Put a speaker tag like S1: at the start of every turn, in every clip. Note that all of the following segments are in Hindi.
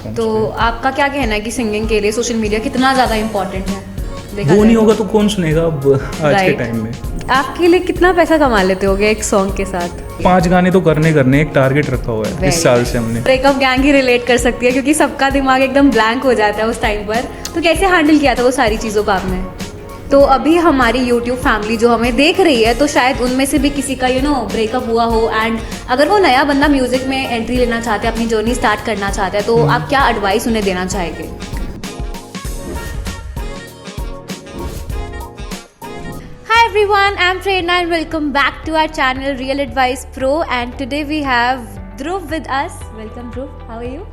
S1: पहुँचते
S2: तो
S1: हैं।
S2: आपका क्या कहना है कि सिंगिंग के लिए सोशल मीडिया कितना ज़्यादा इम्पोर्टेंट है? देखा
S1: वो
S2: जाए
S1: नहीं
S2: तो।
S1: होगा तो कौन सुनेगा अब आज के
S2: Right.
S1: टाइम में।
S2: आपके लिए कितना पैसा कमा लेते होगे एक सॉन्ग के साथ?
S1: 5 गाने तो करने एक टारगेट रखा हुआ है इस साल से हमने।
S2: ब्रेकअप गैंग ही रिलेट कर सकती है क्योंकि सबका दिमाग एकदम ब्लैंक हो जाता है उस टाइम पर। तो कैसे हैंडल किया था वो सारी चीज़ों को आपने? तो अभी हमारी YouTube फैमिली जो हमें देख रही है तो शायद उनमें से भी किसी का ब्रेकअप हुआ हो, एंड अगर वो नया बंदा म्यूजिक में एंट्री लेना चाहते हैं, अपनी जर्नी स्टार्ट करना चाहते हैं, तो आप क्या एडवाइस उन्हें देना चाहेंगे? Hi everyone, I'm Prerna and welcome back to our channel Real Advice Pro, and today we have Dhruv with us. Welcome Dhruv, how are you?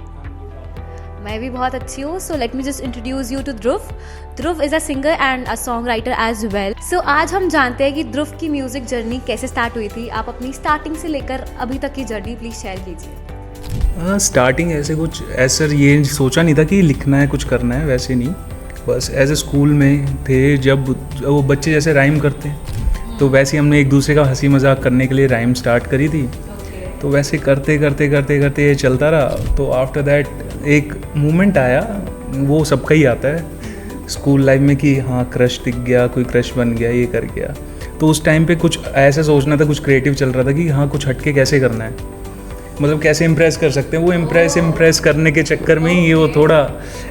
S2: मैं भी बहुत अच्छी हूँ. So let me just introduce you to Dhruv. Dhruv is a singer and a songwriter as well. So आज हम जानते हैं कि ध्रुव की म्यूजिक जर्नी कैसे स्टार्ट हुई थी. आप अपनी स्टार्टिंग से लेकर अभी तक की जर्नी प्लीज शेयर कीजिए.
S1: स्टार्टिंग ऐसे कुछ ऐसा ये सोचा नहीं था कि लिखना है कुछ करना है, वैसे नहीं. बस एज ए स्कूल में थे जब वो बच्चे जैसे राइम करते हैं तो वैसे ही हमने एक दूसरे का हंसी मजाक करने के लिए राइम स्टार्ट करी थी. तो वैसे करते करते करते करते ये चलता रहा. तो आफ्टर दैट एक मोमेंट आया, वो सबका ही आता है स्कूल लाइफ में कि हाँ क्रश दिख गया, कोई क्रश बन गया, ये कर गया. तो उस टाइम पे कुछ ऐसा सोचना था, कुछ क्रिएटिव चल रहा था कि हाँ कुछ हटके कैसे करना है, मतलब कैसे इम्प्रेस कर सकते हैं. वो इम्प्रेस करने के चक्कर में ही ये वो थोड़ा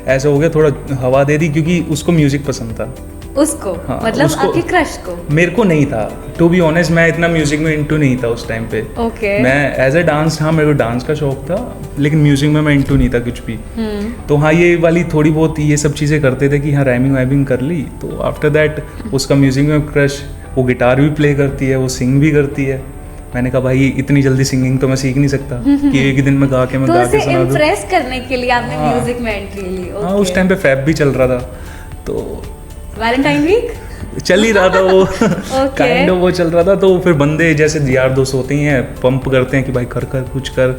S1: ऐसा हो गया, थोड़ा हवा दे दी क्योंकि उसको म्यूज़िक पसंद था.
S2: उसको
S1: हाँ,
S2: मतलब
S1: उसको,
S2: आपके क्रश को?
S1: मेरे को नहीं था. टू बी ऑनेस्ट मैं इतना म्यूजिक में इंटू नहीं था उस टाइम पे.
S2: Okay.
S1: मैं एज ए डांस, हाँ मेरे को डांस का शौक था लेकिन म्यूजिक में मैं इंटू नहीं था कुछ भी. तो हाँ ये वाली थोड़ी बहुत ये सब चीज़ें करते थे कि हाँ राइमिंग वाइमिंग कर ली. तो आफ्टर दैट उसका म्यूजिक में क्रश, वो गिटार भी प्ले करती है, वो सिंग भी करती है. मैंने कहा भाई इतनी जल्दी सिंगिंग तो मैं सीख नहीं सकता कि एक ही दिन में गा के मैं गा के सुना दूं.
S2: इम्प्रेस करने के लिए आपने म्यूजिक में एंट्री ली?
S1: हाँ उस टाइम पे फैब भी चल रहा था तो
S2: वैलेंटाइन वीक
S1: चल ही रहा था वो. काइंड ऑफ वो चल रहा था. तो फिर बंदे जैसे यार दोस्त होते ही हैं, पंप करते हैं कि भाई कर कुछ कर.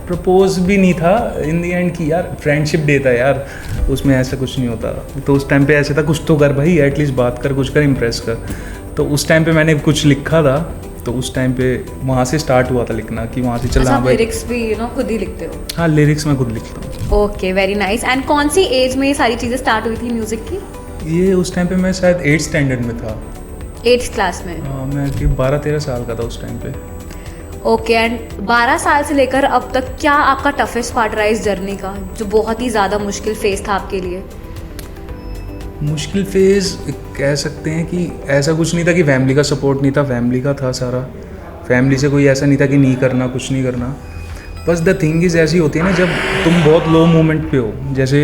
S1: प्रपोज भी नहीं था इन दी एंड कि यार फ्रेंडशिप डे था यार, उसमें ऐसा कुछ नहीं होता. तो उस टाइम पे ऐसे था कुछ तो कर भाई, एटलीस्ट बात कर, कुछ कर, इम्प्रेस कर. तो उस टाइम पे मैंने कुछ लिखा था. तो उस टाइम पे वहाँ से स्टार्ट हुआ था लिखना कि वहाँ से चला.
S2: अच्छा, लिरिक्स भी खुद ही लिखते हो?
S1: हाँ लिरिक्स मैं खुद लिखता हूँ.
S2: Okay, very nice. एंड कौन सी एज में ये सारी चीज़ें स्टार्ट हुई थी म्यूजिक की?
S1: ये उस टाइम पे मैं शायद 8th स्टैंडर्ड में था.
S2: 8th क्लास में?
S1: मैं 12-13 साल का था उस टाइम पे.
S2: ओके. एंड 12 साल से लेकर अब तक क्या आपका टफेस्ट पार्ट रहा इस जर्नी का, जो बहुत ही ज़्यादा मुश्किल फेज था आपके लिए?
S1: मुश्किल फेज़ कह सकते हैं कि ऐसा कुछ नहीं था कि फैमिली का सपोर्ट नहीं था, फैमिली का था सारा. फैमिली से कोई ऐसा नहीं था कि नहीं करना, कुछ नहीं करना. बस द थिंग इज़ ऐसी होती है ना जब तुम बहुत लो मोमेंट पे हो, जैसे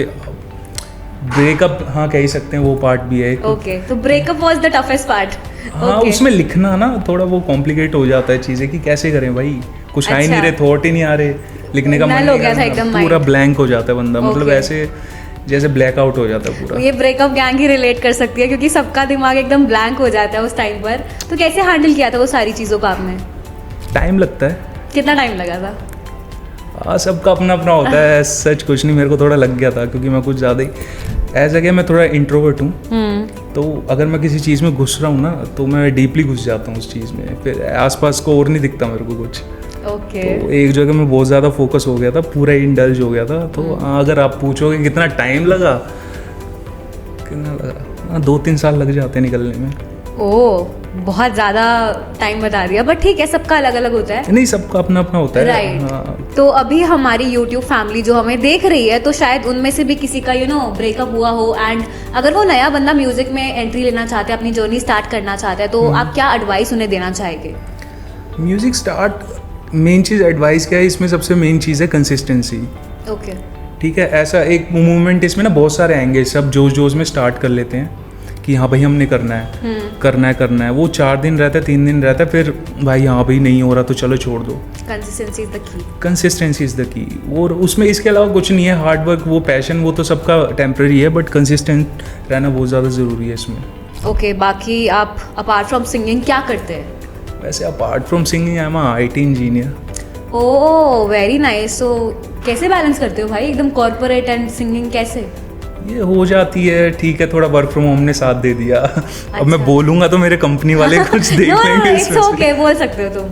S1: ब्रेकअप, हाँ कह ही सकते हैं वो पार्ट भी है.
S2: ओके, तो breakup was the toughest part?
S1: हाँ उसमें लिखना ना थोड़ा वो कॉम्प्लिकेट हो जाता है चीज़ें कि कैसे करें भाई, कुछ आ ही नहीं रहे, थॉट ही नहीं आ रहे, लिखने का मन
S2: हो गया था एकदम,
S1: पूरा ब्लैंक हो जाता है बंदा. मतलब ऐसे जैसे ब्लैकआउट हो जाता है पूरा.
S2: ये ब्रेकअप गैंग ही रिलेट कर सकती है क्योंकि सबका दिमाग एकदम ब्लैंक हो जाता है उस टाइम पर. तो कैसे हैंडल किया था वो सारी चीज़ों को आपने?
S1: टाइम लगता है.
S2: कितना टाइम लगा था?
S1: हाँ सबका अपना अपना होता है. सच कुछ नहीं, मेरे को थोड़ा लग गया था क्योंकि मैं कुछ ज़्यादा ही ऐसा कि मैं थोड़ा इंट्रोवर्ट हूँ. तो अगर मैं किसी चीज़ में घुस रहा हूँ ना तो मैं डीपली घुस जाता हूँ उस चीज़ में, फिर आसपास को और नहीं दिखता मेरे को कुछ.
S2: ओके.
S1: तो एक जगह में बहुत ज़्यादा फोकस हो गया था, पूरा इंडल्ज हो गया था. तो अगर आप पूछोगे कितना टाइम लगा, कितना लगा, 2-3 साल लग जाते हैं निकलने में.
S2: ओह, बहुत ज़्यादा टाइम बता दिया, बट ठीक है, सबका अलग अलग होता है.
S1: नहीं सबका अपना अपना होता है.
S2: राइट.
S1: हाँ.
S2: तो अभी हमारी YouTube फैमिली जो हमें देख रही है तो शायद उनमें से भी किसी का ब्रेकअप हुआ हो, एंड अगर वो नया बंदा म्यूजिक में एंट्री लेना चाहते हैं, अपनी जर्नी स्टार्ट करना चाहते हैं, तो आप क्या एडवाइस उन्हें देना चाहेंगे?
S1: म्यूजिक स्टार्ट, मेन चीज़ एडवाइस क्या है इसमें, सबसे मेन चीज़ है कंसिस्टेंसी.
S2: ओके.
S1: ठीक है. ऐसा एक मूवमेंट इसमें ना बहुत सारे आएंगे, सब जोश में स्टार्ट कर लेते हैं कि हाँ भाई हमने करना है. वो 4 दिन रहता है, 3 दिन रहता है, फिर भाई हाँ भाई नहीं हो रहा तो चलो छोड़ दो. Consistency is the key. और उसमें इसके अलावा कुछ नहीं है. हार्ड वर्क, वो पैशन, वो तो सबका टेम्पररी है, बट कंसिस्टेंट रहना बहुत ज़्यादा ज़रूरी है इसमें.
S2: ओके. बाकी आप अपार्ट फ्रॉम सिंगिंग क्या करते हैं?
S1: वैसे apart from singing I am IT engineer.
S2: Oh, very nice. So कैसे बैलेंस करते हो भाई एकदम कॉर्पोरेट एंड सिंगिंग, कैसे?
S1: ये हो जाती है, ठीक है. थोड़ा वर्क फ्रॉम होम ने साथ दे दिया. अब मैं बोलूँगा तो मेरे कंपनी वाले कुछ देख लेंगे.
S2: इट्स ओके, बोल सकते हो तुम,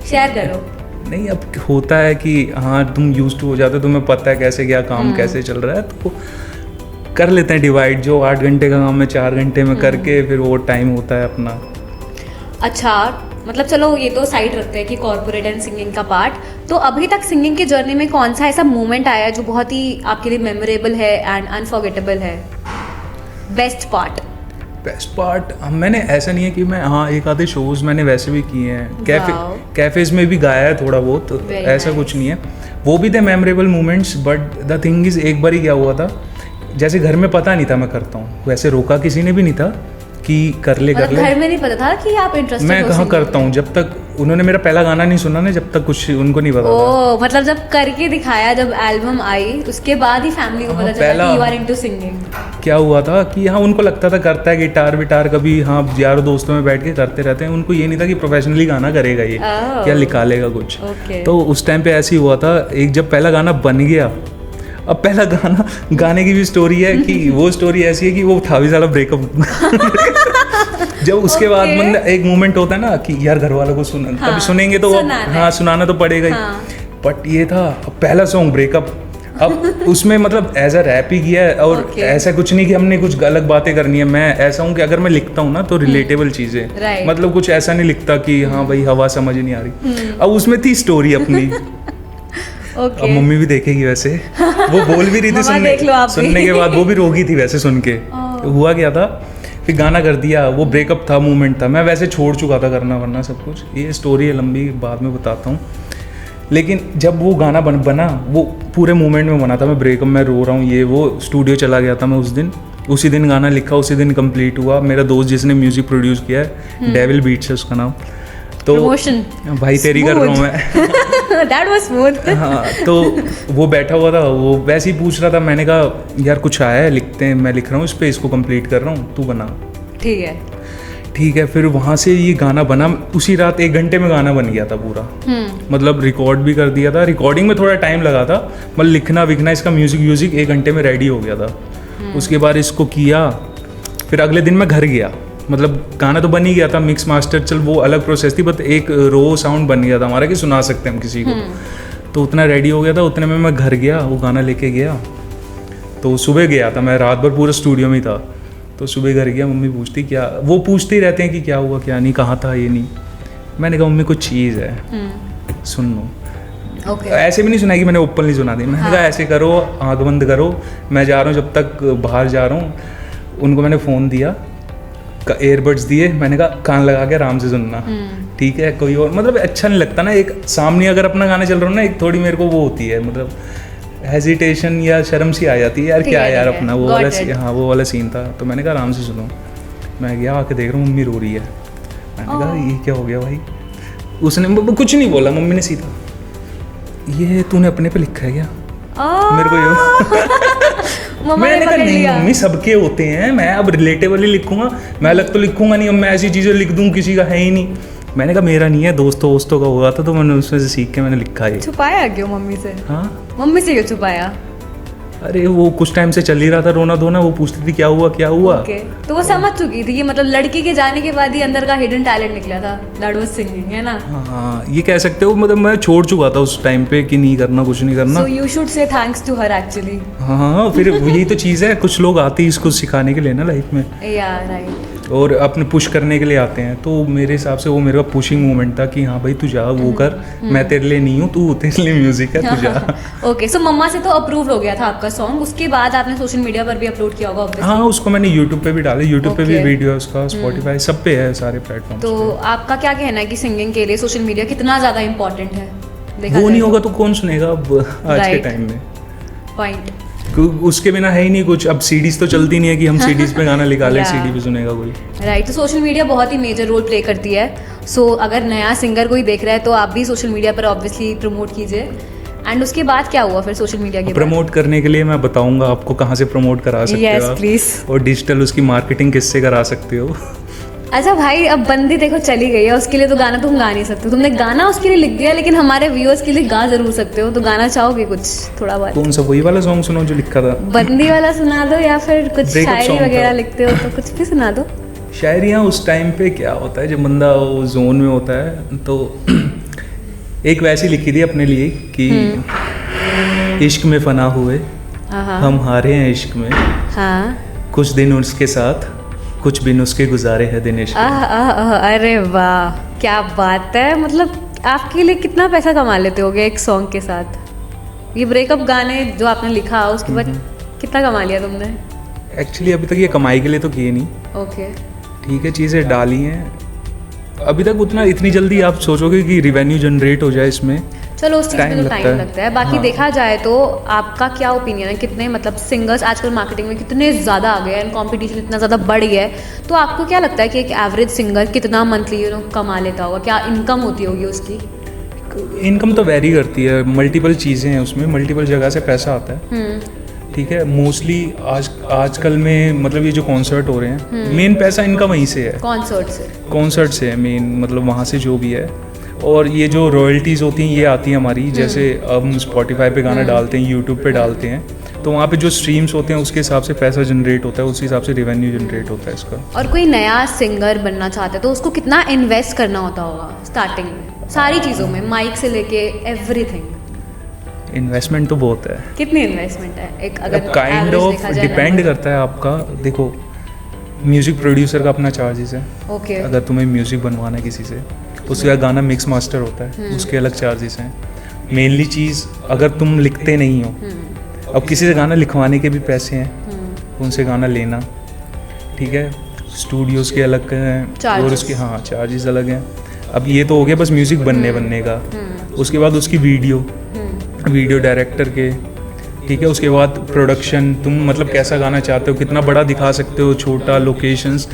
S2: शेयर करो.
S1: नहीं, अब होता है कि हाँ तुम यूज टू हो जाते हो, तुम्हें पता है कैसे क्या काम कैसे चल रहा है, तो कर लेते हैं डिवाइड। जो 8 घंटे का काम मैं 4 घंटे में करके फिर वो टाइम होता है अपना।
S2: अच्छा, मतलब चलो ये तो साइड रखते हैं कि कॉर्पोरेट एंड सिंगिंग का पार्ट। तो अभी तक सिंगिंग की जर्नी में कौन सा ऐसा मोमेंट आया जो बहुत ही आपके लिए मेमोरेबल है एंड अनफॉरगेटेबल है? बेस्ट पार्ट
S1: मैंने ऐसा नहीं है कि मैं, हाँ एक आधे शोज मैंने वैसे भी किए हैं,
S2: Wow.
S1: कैफेज में भी गाया है थोड़ा बहुत, तो
S2: Very
S1: ऐसा
S2: nice.
S1: कुछ नहीं है। वो भी थे memorable moments, but the thing is एक बार ही क्या हुआ था, जैसे घर में पता नहीं था मैं करता हूँ, वैसे रोका किसी ने भी नहीं था कि कर ले।
S2: घर में नहीं पता था कि आप इंटरेस्टेड
S1: मैं कहाँ करता हूँ, जब तक उन्होंने मेरा पहला गाना नहीं सुना ना, जब तक कुछ उनको नहीं पता था।
S2: ओ, मतलब जब करके दिखाया, जब एल्बम आई उसके बाद ही फैमिली को पता चला कि यू आर इनटू सिंगिंग।
S1: क्या हुआ था कि हाँ उनको लगता था करता है गिटार विटार कभी, हाँ यारों दोस्तों में बैठ के करते रहते हैं, उनको ये नहीं था कि प्रोफेशनली गाना करेगा ये, क्या निकालेगा कुछ। तो उस टाइम पे ऐसे ही हुआ था। एक जब पहला गाना बन गया, अब पहला गाना गाने की भी स्टोरी है कि वो स्टोरी ऐसी है कि वो था भी सारा ब्रेकअप। जब उसके बाद मतलब एक मोमेंट होता है ना कि यार घर वालों को कभी सुनेंगे तो हाँ सुनाना तो पड़ेगा ही। बट ये था पहला सॉन्ग ब्रेकअप। अब उसमें मतलब एज अ रैप ही किया है, और ऐसा कुछ नहीं कि हमने कुछ अलग बातें करनी है। मैं ऐसा हूँ कि अगर मैं लिखता हूँ ना तो रिलेटेबल चीजें, मतलब कुछ ऐसा नहीं लिखता कि हाँ भाई हवा समझ नहीं आ रही। अब उसमें थी स्टोरी अपनी। अब मम्मी भी देखेगी वैसे, वो बोल भी रही थी सुनने के बाद, वो भी रोगी थी वैसे सुन के। हुआ क्या था, फिर गाना कर दिया, वो ब्रेकअप था, मूवमेंट था, मैं वैसे छोड़ चुका था करना वरना सब कुछ। ये स्टोरी है लंबी, बाद में बताता हूँ। लेकिन जब वो गाना बना, वो पूरे मूवमेंट में बना था, मैं ब्रेकअप में रो रहा हूँ, ये वो स्टूडियो चला गया था मैं उस दिन, उसी दिन गाना लिखा, उसी दिन कंप्लीट हुआ। मेरा दोस्त जिसने म्यूजिक प्रोड्यूस किया है, डेविल बीट्स है उसका नाम। तो भाई तेरी कर रहा हूँ मैं।
S2: That was smooth.
S1: हाँ, तो वो बैठा हुआ था, वो वैसे ही पूछ रहा था। मैंने कहा यार कुछ आया है, लिखते हैं, मैं लिख रहा हूँ इस पे, इसको कंप्लीट कर रहा हूँ, तू बना। ठीक है। फिर वहाँ से ये गाना बना, उसी रात 1 घंटे में गाना बन गया था पूरा। मतलब रिकॉर्ड भी कर दिया था, रिकॉर्डिंग में थोड़ा टाइम लगा था, मतलब लिखना विखना इसका म्यूजिक 1 घंटे में रेडी हो गया था। उसके बाद इसको किया, फिर अगले दिन मैं घर गया, मतलब गाना तो बन ही गया था, मिक्स मास्टर चल वो अलग प्रोसेस थी, बट एक रो साउंड बन गया था हमारा कि सुना सकते हैं हम किसी को। तो उतना रेडी हो गया था, उतने में मैं घर गया, वो गाना लेके गया। तो सुबह गया था मैं, रात भर पूरा स्टूडियो में था। तो सुबह घर गया, मम्मी पूछती क्या, वो पूछते ही रहते हैं कि क्या हुआ क्या नहीं, कहाँ था ये नहीं। मैंने कहा मम्मी कुछ चीज़ है, सुन लो। ऐसे भी नहीं सुनाई कि मैंने ओपनली सुना दी। मैंने कहा ऐसे करो, आँख बंद करो, मैं जा रहा हूँ, जब तक बाहर जा रहा हूँ। उनको मैंने फ़ोन दिया, एयरबड्स दिए, मैंने कहा कान लगा के आराम से सुनना, ठीक है। कोई और मतलब अच्छा नहीं लगता ना, एक सामने अगर अपना गाना चल रहा हो ना, एक थोड़ी मेरे को वो होती है, मतलब हेजिटेशन या शर्म सी आ जाती है यार, क्या है यार अपना वो वाला, हाँ वो वाला सीन था। तो मैंने कहा आराम से सुनो। मैं गया, आके देख रहा हूँ मम्मी रो रही है। मैंने कहा ये क्या हो गया भाई? उसने कुछ नहीं बोला, मम्मी ने सीधा, ये तूने अपने पे लिखा है क्या? मेरे को ये मैंने कहा नहीं मम्मी, सबके होते हैं, मैं अब रिलेटेबल ही लिखूंगा, मैं अलग तो लिखूंगा नहीं, अब मैं ऐसी चीज़ें लिख दूं किसी का है ही नहीं। मैंने कहा मेरा नहीं है, दोस्तों का हुआ था, तो मैंने उसमें से सीख के मैंने लिखा है।
S2: छुपाया क्यों मम्मी से?
S1: हाँ,
S2: मम्मी से क्यों छुपाया?
S1: अरे वो कुछ टाइम से चल ही रहा था रोना धोना, वो पूछती थी क्या हुआ क्या हुआ।
S2: तो वो समझ चुकी थी कि मतलब लड़की के जाने के बाद ही अंदर का हिडन टैलेंट निकला था, दैट वाज सिंगिंग, है ना?
S1: हाँ, ये कह सकते हो, मतलब मैं छोड़ चुका था उस टाइम पे कि नहीं करना, कुछ नहीं करना।
S2: So you should say thanks to her actually.
S1: हाँ, फिर यही तो चीज़ है, कुछ लोग आते हैं इसको सिखाने के लिए ना लाइफ में,
S2: राइट,
S1: और अपने पुश करने के लिए आते हैं। तो मेरे हिसाब से वो मेरा पुशिंग मोमेंट था कि हाँ भाई तू जा, वो कर, मैं तेरे लिए नहीं हूँ, तू तेरे लिए म्यूजिक है, तू जा।
S2: ओके, सो मम्मा से तो अप्रूव हो गया था आपका सॉन्ग, उसके बाद आपने सोशल मीडिया पर भी अपलोड किया होगा ऑब्वियसली?
S1: हाँ, उसको मैंने यूट्यूब पे भी डाला, यूट्यूब पे भी वीडियो है उसका, स्पॉटिफाई सब पे है, सारे प्लेटफॉर्म।
S2: तो आपका क्या कहना है कि सिंगिंग के लिए सोशल मीडिया कितना ज़्यादा इंपॉर्टेंट है?
S1: वो नहीं होगा तो कौन सुनेगा अब आज के टाइम में?
S2: पॉइंट,
S1: उसके बिना है ही नहीं कुछ। अब सीडीज तो चलती नहीं है कि हम सीडीज पे गाना निकालें, सीडी पे सुनेगा कोई,
S2: राइट। तो सोशल मीडिया बहुत ही मेजर रोल प्ले करती है। सो अगर नया सिंगर कोई देख रहा है तो आप भी सोशल मीडिया पर ऑब्वियसली प्रमोट कीजिए। एंड उसके बाद क्या हुआ फिर सोशल मीडिया के
S1: प्रमोट करने के लिए मैं बताऊंगा आपको कहाँ से प्रमोट करा सकते हो आप,
S2: प्लीज,
S1: और डिजिटल उसकी मार्केटिंग किससे करा सकते हो।
S2: अच्छा भाई, अब बंदी देखो चली गई है, उसके लिए तो गाना तुम गा नहीं सकते, तुमने गाना उसके लिए लिख दिया, लेकिन हमारे व्यूअर्स के लिए गा जरूर सकते हो। तो गाना चाहोगे कुछ थोड़ा बहुत?
S1: कौन सा, वही वाला सॉन्ग सुनो जो लिखा था?
S2: बंदी वाला सुना दो, या फिर कुछ शायरी वगैरह लिखते हो तो कुछ भी सुना दो।
S1: शायरियाँ उस टाइम पे क्या होता है, जब बंदा वो जोन में होता है तो एक वैसी लिखी थी अपने लिए कि इश्क में फना हुए, हम हारे हैं इश्क में,
S2: हाँ
S1: कुछ दिन उसके साथ, कुछ बिन उसके गुजारे हैं दिन इश्क में।
S2: अरे वाह, क्या बात है। मतलब आपके लिए कितना पैसा कमा लेते होगे एक सॉन्ग के साथ? ये ब्रेकअप गाने जो आपने लिखा उसके बाद कितना कमा लिया तुमने?
S1: एक्चुअली अभी तक ये कमाई के लिए तो किए नहीं।
S2: ओके,
S1: ठीक है, चीज़ें डाली हैं अभी तक उतना, इतनी जल्दी आप सोचोगे कि रिवेन्यू जनरेट हो जाए इसमें,
S2: चलो उस चीज़ में तो
S1: टाइम
S2: टाइम लगता है। बाकी
S1: हाँ।
S2: देखा जाए तो आपका क्या ओपिनियन है, कितने मतलब सिंगर्स आजकल मार्केटिंग में कितने ज़्यादा आ गए हैं, कंपटीशन इतना ज़्यादा बढ़ गया है, तो आपको क्या लगता है कि एक एवरेज सिंगर कितना मंथली कमा लेता होगा? क्या इनकम होती होगी उसकी?
S1: इनकम तो वेरी करती है, मल्टीपल चीज़ें हैं उसमें, मल्टीपल जगह से पैसा आता है। ठीक है, मोस्टली आजकल में मतलब ये जो कॉन्सर्ट हो रहे हैं, मेन पैसा इनका वहीं से है, कॉन्सर्ट से है मेन, मतलब वहाँ से जो भी है। और ये जो रॉयल्टीज़ होती हैं ये आती हैं हमारी, जैसे अब हम स्पॉटिफाई पे गाना डालते हैं, यूट्यूब पे डालते हैं, तो वहाँ पे जो स्ट्रीम्स होते हैं उसके हिसाब से पैसा जनरेट होता है, उस हिसाब से रेवेन्यू जनरेट होता है इसका।
S2: और कोई नया सिंगर बनना चाहता है तो उसको कितना इन्वेस्ट करना होता होगा स्टार्टिंग में, सारी चीज़ों में, माइक से लेके एवरीथिंग?
S1: इन्वेस्टमेंट तो बहुत है।
S2: कितनी इन्वेस्टमेंट है एक, अगर
S1: काइंड
S2: average
S1: ऑफ
S2: देखा जाए
S1: डिपेंड
S2: number?
S1: करता है आपका। देखो, म्यूज़िक प्रोड्यूसर का अपना चार्जेस है।
S2: ओके,
S1: अगर तुम्हें म्यूज़िक बनवाना है किसी से, उसका गाना मिक्स मास्टर होता है, उसके अलग चार्जेस हैं। मेनली चीज़, अगर तुम लिखते नहीं हो, अब किसी से गाना लिखवाने के भी पैसे हैं, उनसे गाना लेना, ठीक है, स्टूडियोज़ के अलग हैं और उसके हाँ चार्जेस अलग हैं। अब ये तो हो गया बस म्यूज़िक बनने का, उसके बाद उसकी वीडियो डायरेक्टर के, ठीक है, उसके बाद प्रोडक्शन, तुम मतलब कैसा गाना चाहते हो, कितना बड़ा दिखा सकते हो, छोटा, लोकेशंस,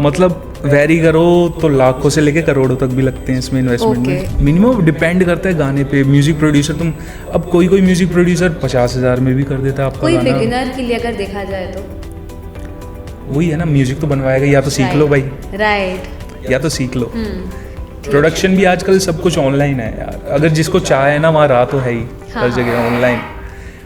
S1: मतलब वेरी करो तो लाखों से लेके करोड़ों तक भी लगते हैं इसमें इन्वेस्टमेंट में। मिनिमम डिपेंड करता है गाने पे। म्यूजिक प्रोड्यूसर तुम, अब कोई म्यूजिक प्रोड्यूसर 50,000 में भी कर देता है आपका
S2: कोई
S1: गाना।
S2: बिगिनर के लिए अगर देखा जाए तो
S1: वही है ना, म्यूजिक तो बनवाएगा, या तो सीख लो भाई,
S2: राइट,
S1: या तो सीख लो। प्रोडक्शन भी आजकल सब कुछ ऑनलाइन है यार, अगर जिसको चाहे ना वहाँ राह तो है ही, हर जगह ऑनलाइन।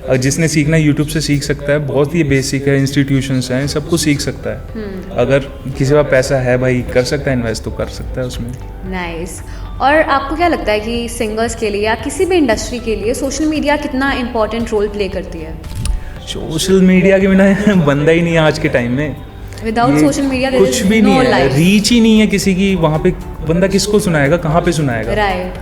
S1: और जिसने सीखना यूट्यूब से सीख सकता है, बहुत ही बेसिक है, इंस्टीट्यूशंस हैं, सब कुछ सीख सकता है। अगर किसी के पास पैसा है भाई, कर सकता है इन्वेस्ट, तो कर सकता है उसमें।
S2: नाइस। और आपको क्या लगता है कि सिंगर्स के लिए या किसी भी इंडस्ट्री के लिए सोशल मीडिया कितना इम्पोर्टेंट रोल प्ले करती है?
S1: सोशल मीडिया के बिना बंदा ही नहीं है आज के टाइम में।
S2: विदाउट सोशल मीडिया
S1: कुछ भी नहीं है, रीच ही नहीं है किसी की। वहाँ पे बंदा किसको सुनाएगा, कहाँ पे सुनाएगा?
S2: राइट,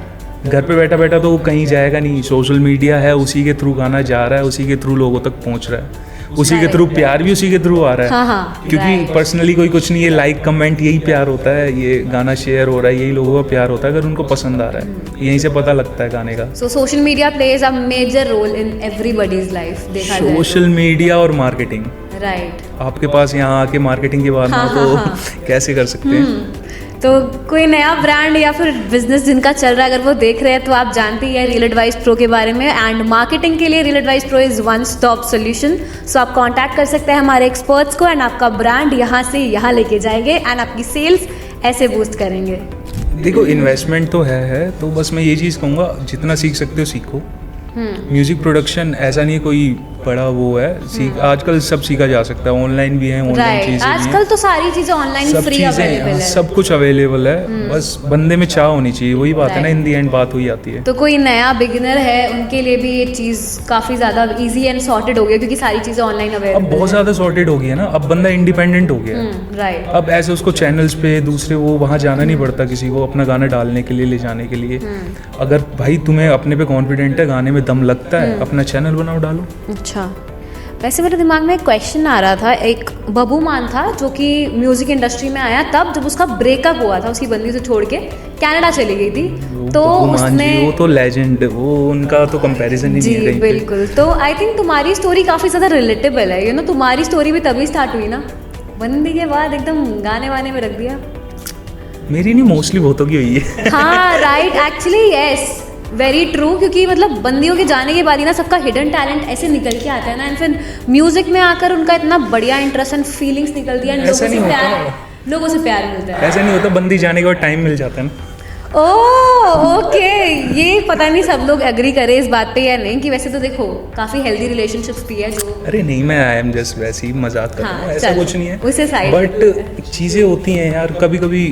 S1: घर पे बैठा बैठा तो वो कहीं जाएगा नहीं। सोशल मीडिया है, उसी के थ्रू गाना जा रहा है, उसी के थ्रू लोगों तक पहुँच रहा है, उसी के थ्रू प्यार भी उसी के थ्रू आ रहा है। क्योंकि पर्सनली कोई कुछ नहीं है, लाइक कमेंट यही प्यार होता है, ये गाना शेयर हो रहा है, यही लोगों का प्यार होता है अगर उनको पसंद आ रहा है, यहीं से पता लगता है गाने का।
S2: So social media plays a major role in everybody's life, देखा जाए
S1: सोशल मीडिया और मार्केटिंग।
S2: राइट,
S1: आपके पास यहाँ आके मार्केटिंग के बाद तो कैसे कर सकते हैं?
S2: तो कोई नया ब्रांड या फिर बिजनेस जिनका चल रहा है, अगर वो देख रहे हैं तो आप जानते ही हैं रियल एडवाइस प्रो के बारे में। एंड मार्केटिंग के लिए real advice pro is one stop solution. So आप कांटेक्ट कर सकते हैं हमारे एक्सपर्ट्स को, एंड आपका ब्रांड यहाँ से यहाँ लेके जाएंगे, एंड आपकी सेल्स ऐसे बूस्ट करेंगे।
S1: देखो, इन्वेस्टमेंट तो है, तो बस मैं ये चीज़ कहूँगा, जितना सीख सकते हो सीखो। म्यूजिक प्रोडक्शन ऐसा नहीं कोई बड़ा वो है, आजकल सब सीखा जा सकता है, ऑनलाइन भी है, ऑनलाइन चीज़ें
S2: आजकल तो सारी चीज़ें ऑनलाइन फ्री अवेलेबल है,
S1: सब कुछ अवेलेबल है, बस बंदे में चाह होनी चाहिए, वही बात है ना, इन दी एंड बात हुई आती है।
S2: तो कोई नया बिगिनर है उनके लिए भी ये चीज़ काफ़ी ज़्यादा इजी एंड सॉर्टेड हो गया, क्योंकि सारी चीज़ें ऑनलाइन अवेलेबल
S1: अब बहुत ज़्यादा सॉर्टेड हो गई है ना, अब बंदा इंडिपेंडेंट हो गया।
S2: राइट,
S1: अब ऐसे उसको चैनल्स पे दूसरे वो वहाँ जाना नहीं पड़ता किसी को अपना गाना डालने के लिए, ले जाने के लिए। अगर भाई तुम्हें अपने पे कॉन्फिडेंट है, गाने में दम लगता है, अपना चैनल बनाओ, डालो।
S2: अच्छा, वैसे मेरे दिमाग में एक क्वेश्चन आ रहा था। एक बबू मान था जो कि म्यूजिक इंडस्ट्री में आया तब जब उसका ब्रेकअप हुआ था, उसकी बंदी से छोड़ के कनाडा चली गई थी, तो उसने,
S1: वो तो लेजेंड, वो उनका तो कंपैरिजन ही नहीं है कहीं पे।
S2: बिल्कुल। तो आई थिंक तुम्हारी स्टोरी काफ़ी ज़्यादा रिलेटेबल है, तुम्हारी स्टोरी भी तभी स्टार्ट हुई ना, बंदी के बाद एकदम गाने वाने में रख दिया।
S1: मेरी नहीं, मोस्टली बहुतों की हुई है।
S2: हाँ right, actually yes, very true. क्योंकि मतलब बंदियों के जाने के बाद ही ना सबका हिडन टैलेंट ऐसे निकल के आता है ना, एंड फिर म्यूजिक में आकर उनका इतना बढ़िया इंटरेस्ट एंड फीलिंग्स निकलती है, लोगों से प्यार मिलता है।
S1: ऐसा नहीं होता, बंदी जाने के बाद टाइम मिल जाता है ना।
S2: ओके, ये पता नहीं सब लोग एग्री करें इस बात पे या नहीं, कि वैसे तो देखो काफी हेल्दी रिलेशनशिप्स भी है जो,
S1: अरे नहीं, मैं आई एम जस्ट वैसे ही मजाक कर रहा हूँ, ऐसा कुछ नहीं है,
S2: उसे साइड।
S1: बट चीज़ें होती हैं यार, कभी कभी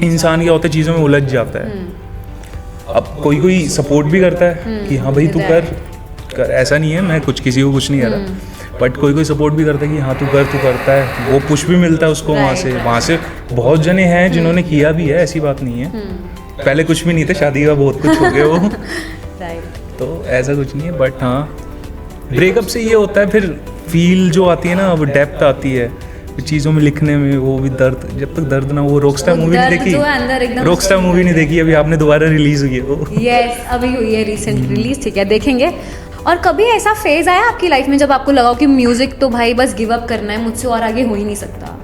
S1: इंसान क्या होता है, चीज़ों में उलझ जाता है। अब कोई कोई सपोर्ट भी करता है कि हाँ भाई तू कर, ऐसा नहीं है मैं किसी को कुछ नहीं कर रहा, बट कोई कोई सपोर्ट भी करता है कि हाँ तू करता है, वो पुश भी मिलता है उसको वहाँ से बहुत जने हैं जिन्होंने किया भी है, ऐसी बात नहीं है। पहले कुछ भी नहीं था, शादी का बहुत कुछ हो गया वो तो ऐसा कुछ नहीं है, बट हाँ ब्रेकअप से ये होता है फिर फील जो आती है ना, वो डेप्थ आती है चीज़ों में, लिखने में, वो भी दर्द, जब तक दर्द ना, वो रॉकस्टार मूवी नहीं देखी, रॉकस्टार मूवी नहीं देखी अभी, आपने दोबारा रिलीज हुई है वो?
S2: यस अभी हुई है, रिसेंट रिलीज, ठीक है देखेंगे। और कभी ऐसा फेज आया आपकी लाइफ में जब आपको लगा कि म्यूजिक तो भाई बस गिव अप करना है, मुझसे और आगे हो ही नहीं सकता,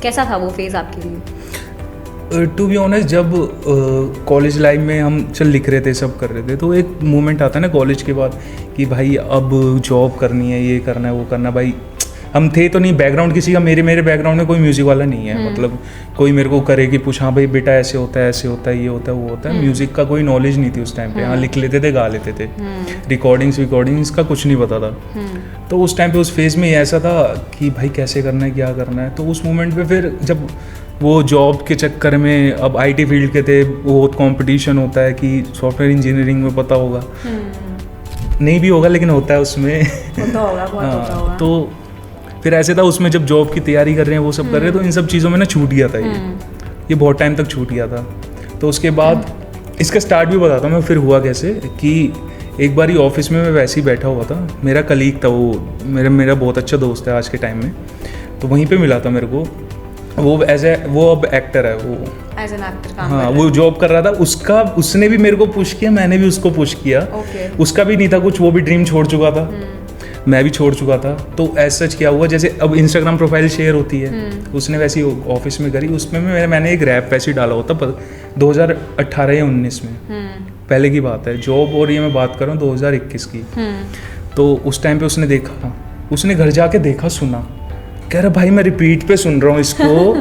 S2: कैसा था वो फेज आपके लिए?
S1: टू बी ऑनेस्ट, जब कॉलेज लाइफ में हम चल लिख रहे थे, सब कर रहे थे, तो एक मोमेंट आता है ना कॉलेज के बाद कि भाई अब जॉब करनी है, ये करना है, वो करना। भाई हम थे तो नहीं, बैकग्राउंड किसी का, मेरे बैकग्राउंड में कोई म्यूज़िक वाला नहीं है, मतलब कोई मेरे को करे कि पूछ हाँ भाई बेटा ऐसे होता है, ऐसे होता है, ये होता है, वो होता है। म्यूज़िक का कोई नॉलेज नहीं थी उस टाइम पे। हाँ लिख लेते थे, गा लेते थे, रिकॉर्डिंग्स का कुछ नहीं पता था। तो उस टाइम पे उस फेज़ में ऐसा था कि भाई कैसे करना है, क्या करना है। तो उस मोमेंट पे फिर जब वो जॉब के चक्कर में, अब आईटी फील्ड के थे, बहुत कंपटीशन होता है कि सॉफ्टवेयर इंजीनियरिंग में पता होगा, नहीं भी होगा लेकिन होता है उसमें, हाँ, तो फिर ऐसे था उसमें जब जॉब की तैयारी कर रहे हैं, वो सब कर रहे हैं, तो इन सब चीज़ों में ना छूट गया था ये बहुत टाइम तक छूट गया था। तो उसके बाद इसका स्टार्ट भी बताता हूँ मैं, फिर हुआ कैसे कि एक बार ही ऑफिस में मैं वैसे ही बैठा हुआ था, मेरा कलीग था, वो मेरा बहुत अच्छा दोस्त है आज के टाइम में, तो वहीं पे मिला था मेरे को वो वो अब एक्टर है, वो
S2: एज एन एक्टर काम
S1: हाँ वो जॉब कर रहा था। उसने भी मेरे को पुश किया, मैंने भी उसको पुश किया। उसका भी नहीं था कुछ, वो भी ड्रीम छोड़ चुका था, मैं भी छोड़ चुका था। तो ऐसा सच क्या हुआ, जैसे अब इंस्टाग्राम प्रोफाइल शेयर होती है, उसने वैसी ऑफिस में करी, उसमें मैंने एक रैप वैसे डाला होता 2018 या 19 में, पहले की बात है। जॉब और ये मैं बात कर रहा हूँ 2021 की। तो उस टाइम पे उसने देखा, उसने घर जाके देखा, सुना, कह रहा भाई मैं रिपीट पे सुन रहा हूँ इसको,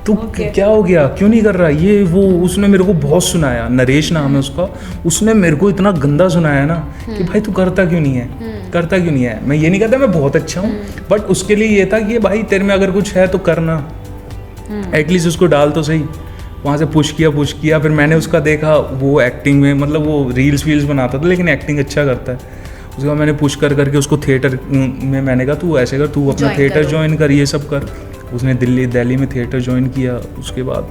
S1: तो क्या हो गया, क्यों नहीं कर रहा ये वो। उसने मेरे को बहुत सुनाया, नरेश नाम है उसका, उसने मेरे को इतना गंदा सुनाया ना कि भाई तू करता क्यों नहीं है। मैं ये नहीं कहता मैं बहुत अच्छा हूँ, बट उसके लिए ये था कि भाई तेरे में अगर कुछ है तो करना, एटलीस्ट उसको डाल तो सही। वहाँ से पुश किया। फिर मैंने उसका देखा, वो एक्टिंग में, मतलब वो रील्स वील्स बनाता था लेकिन एक्टिंग अच्छा करता है। उसके बाद मैंने पुश करके उसको थिएटर में, मैंने कहा तू ऐसे कर, तू अपना थिएटर ज्वाइन कर, ये सब कर। उसने दिल्ली में थिएटर ज्वाइन किया। उसके बाद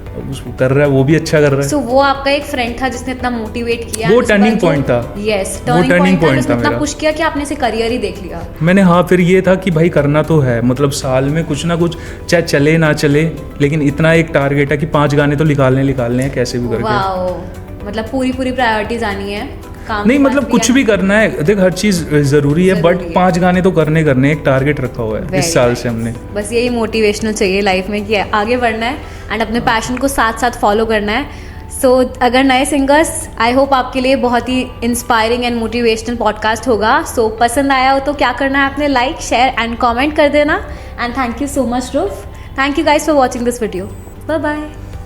S1: अब उसको कर रहा है, वो भी अच्छा कर रहा है।
S2: So, वो आपका एक फ्रेंड था जिसने इतना मोटिवेट किया,
S1: वो टर्निंग पॉइंट था।
S2: यस, टर्निंग पॉइंट था, इतना पुश किया कि आपने से करियर ही देख लिया। मैंने
S1: हाँ फिर ये था कि भाई करना तो है, मतलब साल में कुछ ना कुछ, चाहे चले ना चले, लेकिन इतना एक टारगेट है कि 5 गाने तो निकालने हैं कैसे भी करके।
S2: मतलब पूरी प्रायोरिटीज आनी है,
S1: नहीं मतलब कुछ भी करना है, देख हर चीज़ ज़रूरी है, बट 5 गाने तो करने एक टारगेट रखा हुआ है इस साल से हमने।
S2: बस यही मोटिवेशनल चाहिए लाइफ में कि आगे बढ़ना है एंड अपने पैशन को साथ फॉलो करना है। सो अगर नए सिंगर्स, आई होप आपके लिए बहुत ही इंस्पायरिंग एंड मोटिवेशनल पॉडकास्ट होगा। सो पसंद आया हो तो क्या करना है, आपने लाइक, शेयर एंड कॉमेंट कर देना। And thank you so much Dhruv, thank you guys for watching this video, bye bye.